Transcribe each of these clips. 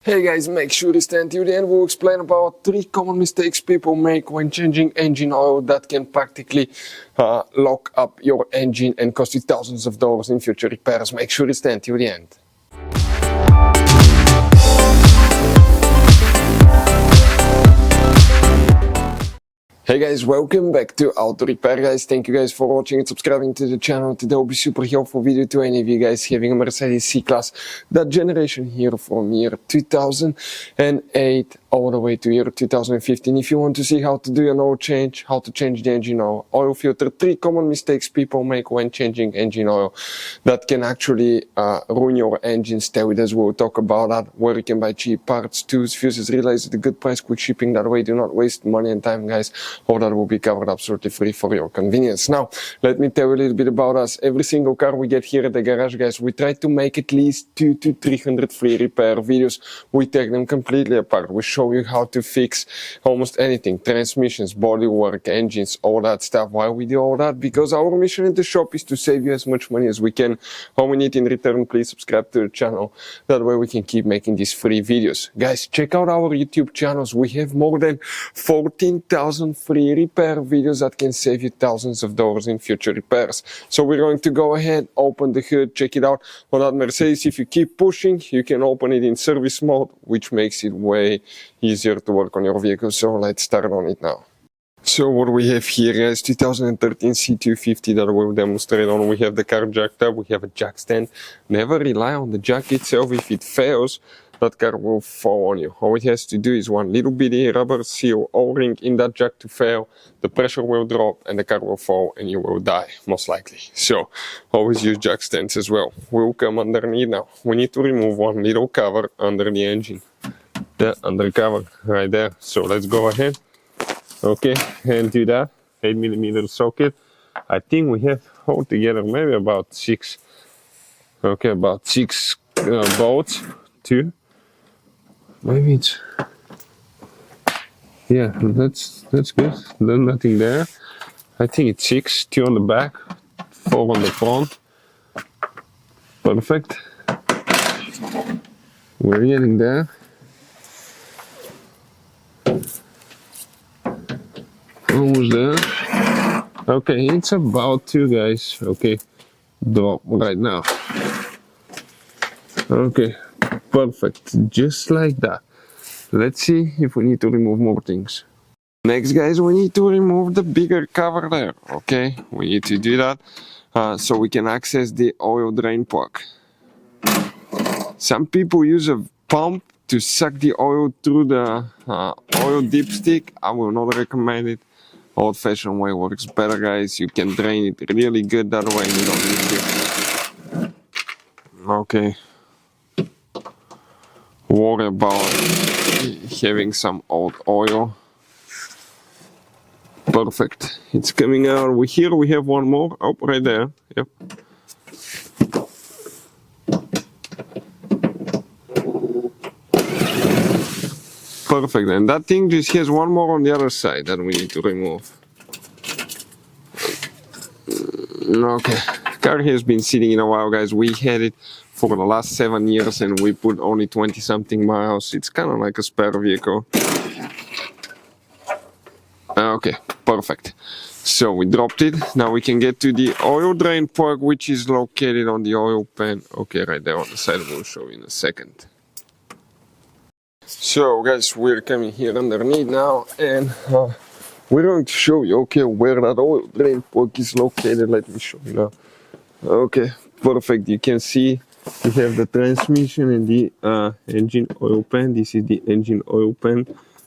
Hey guys, make sure to stand till the end. We'll explain about 3 common mistakes people make when changing engine oil that can practically lock up your engine and cost you thousands of dollars in future repairs. Make sure to stand till the end. Hey guys, welcome back to Auto Repair guys. Thank you guys for watching and subscribing to the channel. Today will be super helpful video to any of you guys having a Mercedes C-Class, that generation here from year 2008 all the way to year 2015. If you want to see how to do an oil change, how to change the engine oil filter, 3 common mistakes people make when changing engine oil that can actually ruin your engine. Stay with us, we'll talk about that, where you can buy cheap parts, tools, fuses, relays at a good price, quick shipping. That way do not waste money and time guys. All that will be covered absolutely free for your convenience. Now, let me tell you a little bit about us. Every single car we get here at the garage, guys, we try to make at least 200 to 300 free repair videos. We take them completely apart. We show you how to fix almost anything, transmissions, bodywork, engines, all that stuff. Why we do all that? Because our mission in the shop is to save you as much money as we can. All we need in return, please subscribe to the channel. That way we can keep making these free videos. Guys, check out our YouTube channels. We have more than 14,000 free repair videos that can save you thousands of dollars in future repairs. So we're going to go ahead, open the hood, check it out. On that Mercedes, if you keep pushing, you can open it in service mode, which makes it way easier to work on your vehicle. So let's start on it now. So what we have here is 2013 C250 that we'll demonstrate on. We have the car jacked up, we have a jack stand. Never rely on the jack itself. If it fails, that car will fall on you. All it has to do is one little bitty rubber seal O-ring in that jack to fail. The pressure will drop and the car will fall and you will die, most likely. So always use jack stands as well. We'll come underneath now. We need to remove one little cover under the engine. The undercover right there. So let's go ahead. Okay, and do that. 8mm socket. I think we have altogether maybe about 6. Okay, about 6 bolts. 2. Maybe it's, yeah, that's good. Then nothing there. I think it's 6, 2 on the back, 4 on the front. Perfect. We're getting there. Almost there. Okay, it's about 2 guys. Okay, drop right now. Okay. Perfect, just like that. Let's see if we need to remove more things. Next guys, we need to remove the bigger cover there. Okay, we need to do that so we can access the oil drain plug. Some people use a pump to suck the oil through the oil dipstick. I will not recommend it. Old-fashioned way works better guys. You can drain it really good that way. You don't need to. Okay. Worry about having some old oil. Perfect, it's coming out. Here we have one more. Oh, right there. Yep. Perfect, and that thing just has one more on the other side that we need to remove. Okay, car has been sitting in a while guys. We had it for the last 7 years and we put only 20 something miles. It's kind of like a spare vehicle. Okay, perfect. So we dropped it. Now we can get to the oil drain plug, which is located on the oil pan. Okay, right there on the side. We'll show you in a second. So guys, we're coming here underneath now and we're going to show you, okay, where that oil drain plug is located. Let me show you now. Okay, perfect. You can see we have the transmission and the engine oil pan. This is the engine oil pan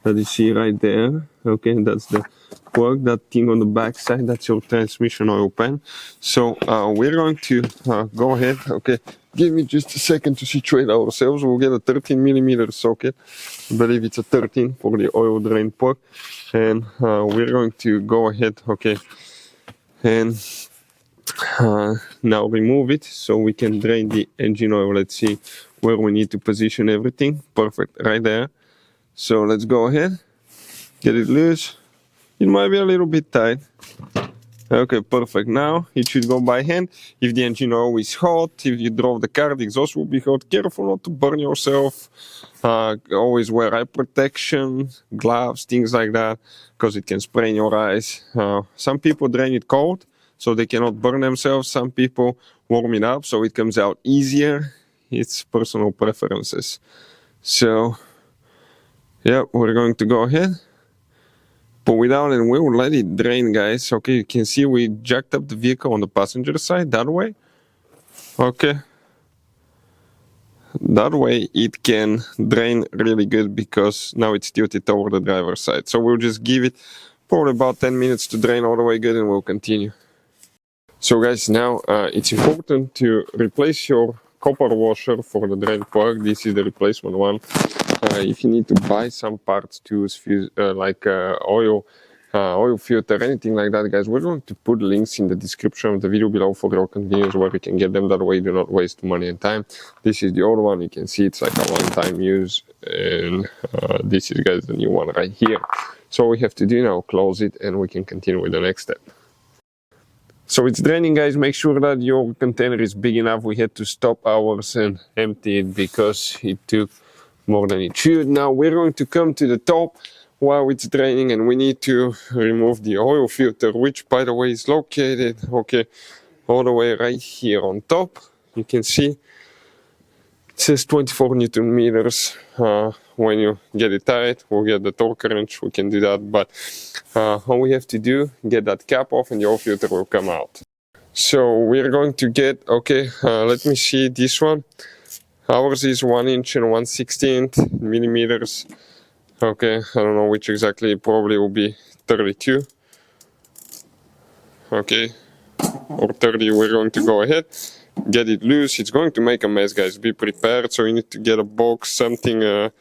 that you see right there. Okay, that's the plug, that thing on the back side, that's your transmission oil pan. So we're going to go ahead. Okay, give me just a second to situate ourselves. We'll get a 13mm socket. I believe it's a 13 for the oil drain plug. And we're going to go ahead, okay, and now remove it so we can drain the engine oil. Let's see where we need to position everything. Perfect, right there. So let's go ahead, get it loose. It might be a little bit tight. Okay, perfect. Now it should go by hand. If the engine oil is hot, if you drove the car, the exhaust will be hot. Careful not to burn yourself. Always wear eye protection, gloves, things like that, because it can spray in your eyes. Some people drain it cold, so they cannot burn themselves. Some people warm it up, so it comes out easier. It's personal preferences. So, yeah, we're going to go ahead. Pull it out and we will let it drain, guys. Okay, you can see we jacked up the vehicle on the passenger side that way. Okay. That way it can drain really good because now it's tilted over the driver's side. So we'll just give it probably about 10 minutes to drain all the way good and we'll continue. So guys, now it's important to replace your copper washer for the drain plug. This is the replacement one. If you need to buy some parts to like oil filter, anything like that, guys, we're going to put links in the description of the video below for your convenience where you can get them. That way you do not waste money and time. This is the old one. You can see it's like a one-time use, and this is, guys, the new one right here. So all we have to do now, close it, and we can continue with the next step. So it's draining, guys. Make sure that your container is big enough. We had to stop ours and empty it because it took more than it should. Now we're going to come to the top while it's draining, and we need to remove the oil filter, which, by the way, is located, okay, all the way right here on top. You can see it says 24 Newton meters. When you get it tight, we'll get the torque wrench, we can do that, but all we have to do, get that cap off and the oil filter will come out. So we're going to get, okay, let me see this one. Ours is 1 inch and 1/16 millimeters. Okay, I don't know which exactly, probably will be 32. Okay, or 30. We're going to go ahead, get it loose. It's going to make a mess, guys. Be prepared. So you need to get a box, something, a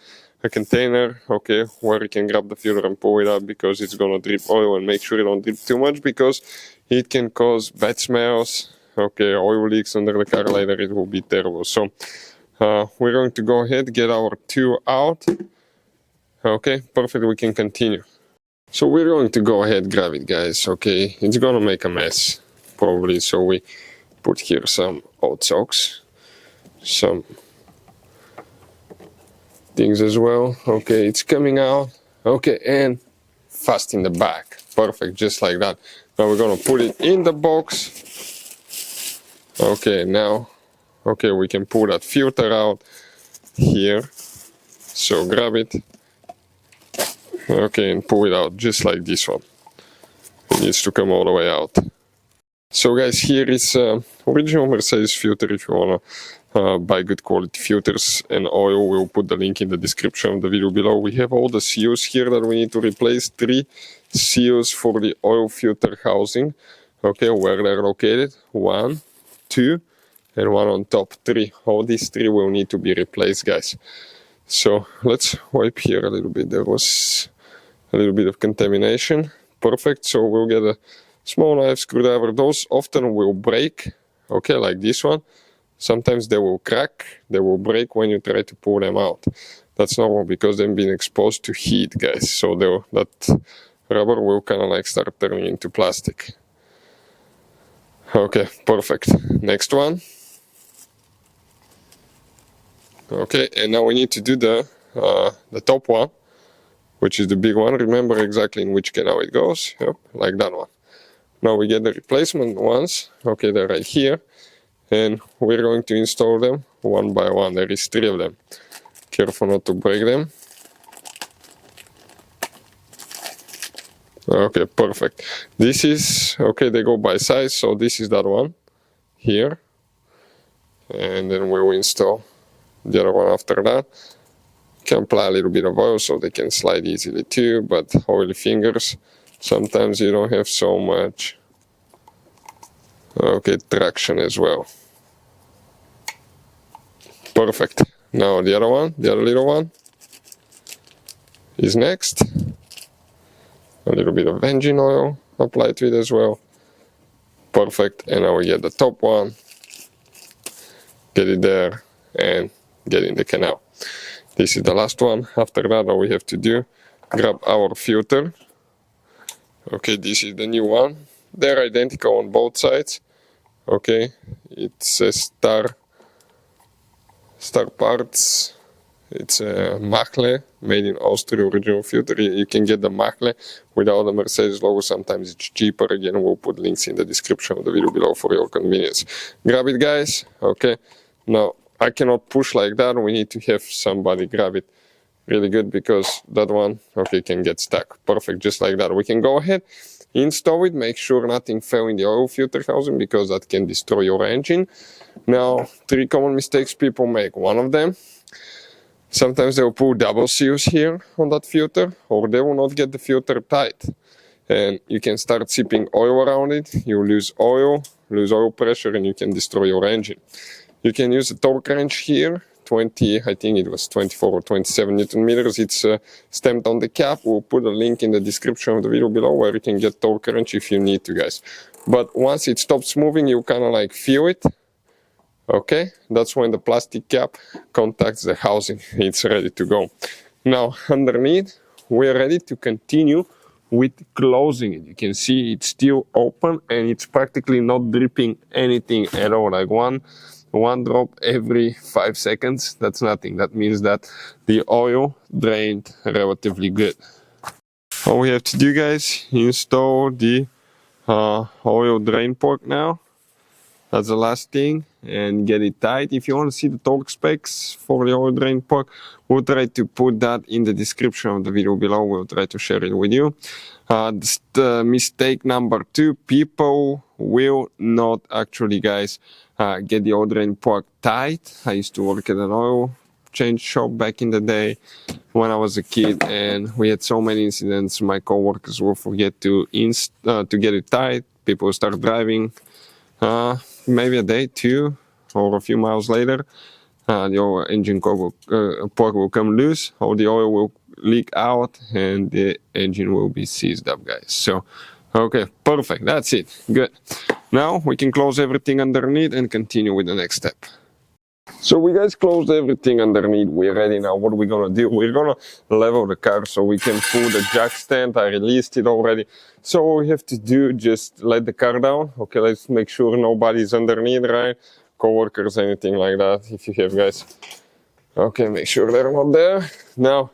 container, okay, where you can grab the filter and pull it out, because it's gonna drip oil, and make sure you don't drip too much because it can cause bad smells. Okay, oil leaks under the car later, it will be terrible. So we're going to go ahead, get our two out. Okay, perfect, we can continue. So we're going to go ahead, grab it, guys. Okay, it's gonna make a mess probably, so we put here some old socks, some things as well. Okay, it's coming out. Okay, and fast in the back. Perfect, just like that. Now we're gonna put it in the box. Okay, now, okay, we can pull that filter out here. So grab it. Okay, and pull it out just like this one. It needs to come all the way out. So guys, here is original Mercedes filter. If you wanna buy good quality filters and oil, we'll put the link in the description of the video below. We have all the seals here that we need to replace. 3 seals for the oil filter housing. Okay, where they're located. 1, 2, and 1 on top. 3. All these 3 will need to be replaced, guys. So let's wipe here a little bit. There was a little bit of contamination. Perfect. So we'll get a small knife, screwdriver. Those often will break, okay, like this one. Sometimes they will crack, they will break when you try to pull them out. That's normal because they've been exposed to heat, guys. So that rubber will kind of like start turning into plastic. Okay, perfect. Next one. Okay, and now we need to do the top one, which is the big one. Remember exactly in which canal it goes. Yep, like that one. Now we get the replacement ones. Okay, they're right here. And we're going to install them one by one. There is 3 of them. Careful not to break them. Okay, perfect. This is, okay, they go by size. So this is that one here. And then we will install the other one after that. You can apply a little bit of oil so they can slide easily too, but oily fingers, sometimes you don't have so much, okay, traction as well. Perfect. Now the other one, the other little one is next. A little bit of engine oil applied to it as well. Perfect. And now we get the top one, get it there, and get in the canal. This is the last one. After that, all we have to do, grab our filter. Okay, this is the new one. they're identical on both sides. Okay, it says Star Parts. It's a Machle, made in Austria, original filter. You can get the Machle without the Mercedes logo. Sometimes it's cheaper. Again, we'll put links in the description of the video below for your convenience. Grab it, guys. Okay, now I cannot push like that. We need to have somebody grab it really good, because that one, okay, can get stuck. Perfect, just like that. We can go ahead, install it, make sure nothing fell in the oil filter housing, because that can destroy your engine. Now, 3 common mistakes people make. One of them, sometimes they'll put double seals here on that filter, or they will not get the filter tight. And you can start sipping oil around it, you lose oil pressure, and you can destroy your engine. You can use a torque wrench here, 20, I think it was 24 or 27 Newton meters. It's stamped on the cap. We'll put a link in the description of the video below where you can get torque wrench if you need to, guys. But once it stops moving, you kind of like feel it. Okay, that's when the plastic cap contacts the housing. It's ready to go. Now, underneath, we're ready to continue with closing it. You can see it's still open and it's practically not dripping anything at all. Like one drop every 5 seconds. That's nothing. That means that the oil drained relatively good. All we have to do, guys, install the oil drain port now. That's the last thing, and get it tight. If you want to see the torque specs for the oil drain port, we'll try to put that in the description of the video below. We'll try to share it with you. Mistake number 2, people will not actually, guys, get the oil drain port tight. I used to work at an oil change shop back in the day when I was a kid, and we had so many incidents. My coworkers will forget to get it tight. People start driving. Maybe a day, 2, or a few miles later, the engine port will come loose, all the oil will leak out, and the engine will be seized up, guys. So, okay, perfect, that's it, good. Now we can close everything underneath and continue with the next step. So we guys closed everything underneath. We're ready now. What are we gonna do? We're gonna level the car so we can pull the jack stand. I released it already. So what we have to do, just let the car down. Okay, let's make sure nobody's underneath, right? Co-workers, anything like that, if you have, guys. Okay, make sure they're not there. Now,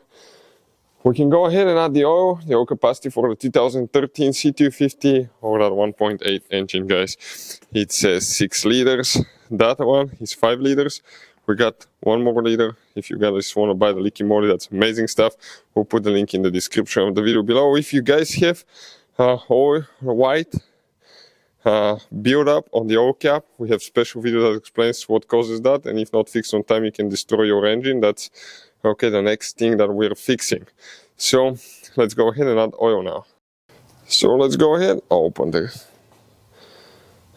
we can go ahead and add the oil capacity for the 2013 C250 or that 1.8 engine, guys. It says 6 liters. That one is 5 liters. We got 1 more liter. If you guys want to buy the leaky moly, that's amazing stuff. We'll put the link in the description of the video below. If you guys have oil white build up on the oil cap, we have special video that explains what causes that, and if not fixed on time, you can destroy your engine. That's okay, the next thing that we're fixing. So let's go ahead and add oil now. So let's go ahead, open the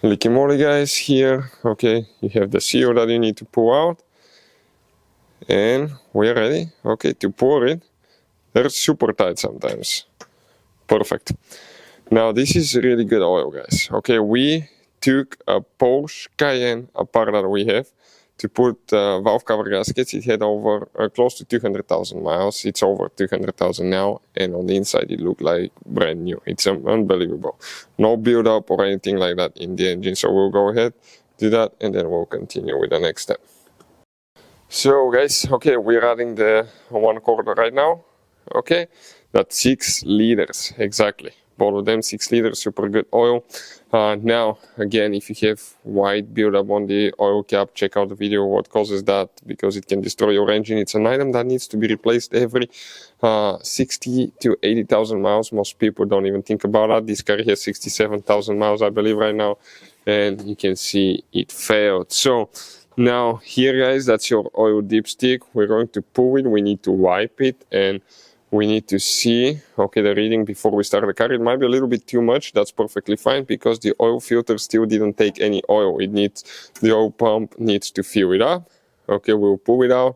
leaky moly, guys, here. Okay, you have the seal that you need to pull out, and we're ready, okay, to pour it. They're super tight sometimes. Perfect. Now this is really good oil, guys. Okay, we took a Porsche Cayenne apart that we have to put valve cover gaskets. It had over close to 200,000 miles. It's over 200,000 now, and on the inside it looked like brand new. It's unbelievable. No build up or anything like that in the engine. So we'll go ahead, do that, and then we'll continue with the next step. So guys, okay, we're adding the 1/4 right now. Okay, that's 6 liters exactly. Both of them 6 liters, super good oil. Now, again, if you have white buildup on the oil cap, check out the video what causes that, because it can destroy your engine. It's an item that needs to be replaced every 60 to 80,000 miles. Most people don't even think about that. This car has 67,000 miles, I believe, right now, and you can see it failed. So now here, guys, that's your oil dipstick. We're going to pull it. We need to wipe it, and we need to see, okay, the reading before we start the car. It might be a little bit too much. That's perfectly fine, because the oil filter still didn't take any oil. It needs, the oil pump needs to fill it up. Okay, we'll pull it out,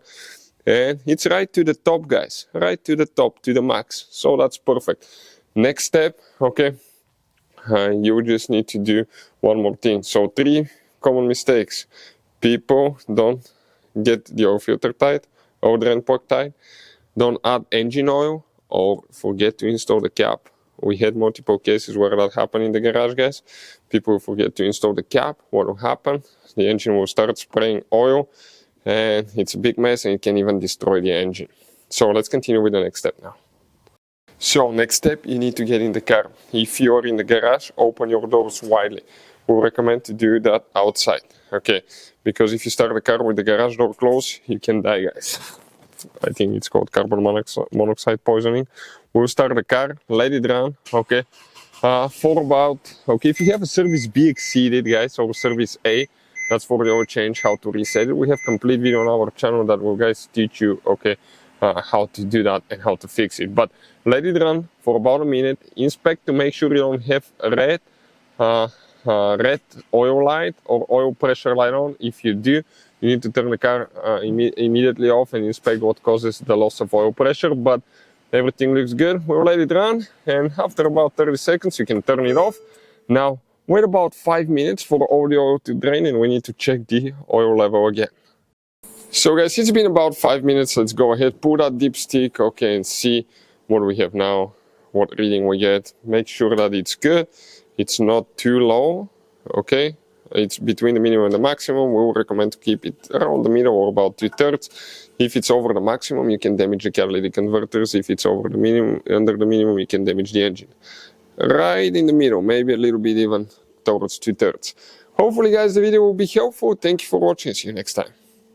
and it's right to the top, guys, right to the top, to the max. So that's perfect. Next step, okay, you just need to do one more thing. So 3 common mistakes. People don't get the oil filter tight, oil drain port tight, don't add engine oil, or forget to install the cap We had multiple cases where that happened in the garage, guys. People forget to install the cap. What will happen? The engine will start spraying oil, and it's a big mess, and it can even destroy the engine. So let's continue with the next step now. So next step, you need to get in the car. If you are in the garage, open your doors widely. We recommend to do that outside, okay? Because if you start the car with the garage door closed, you can die, guys. I think it's called carbon monoxide poisoning. We'll start the car, let it run, okay? For about, okay, if you have a service B exceeded, guys, or service A, that's for the oil change, how to reset it. We have complete video on our channel that will, guys, teach you, okay, how to do that and how to fix it. But let it run for about a minute. Inspect to make sure you don't have red oil light or oil pressure light on. If you do, you need to turn the car immediately off and inspect what causes the loss of oil pressure. But everything looks good. We'll let it run, and after about 30 seconds you can turn it off. Now wait about 5 minutes for all the oil to drain, and we need to check the oil level again. So guys, it's been about 5 minutes. Let's go ahead, pull that dipstick, okay, and see what we have now, what reading we get. Make sure that it's good. It's not too low, okay? It's between the minimum and the maximum. We will recommend to keep it around the middle or about 2/3. If it's over the maximum, you can damage the catalytic converters. If it's over the minimum, under the minimum, you can damage the engine. Right in the middle, maybe a little bit even towards 2/3. Hopefully, guys, the video will be helpful. Thank you for watching. See you next time.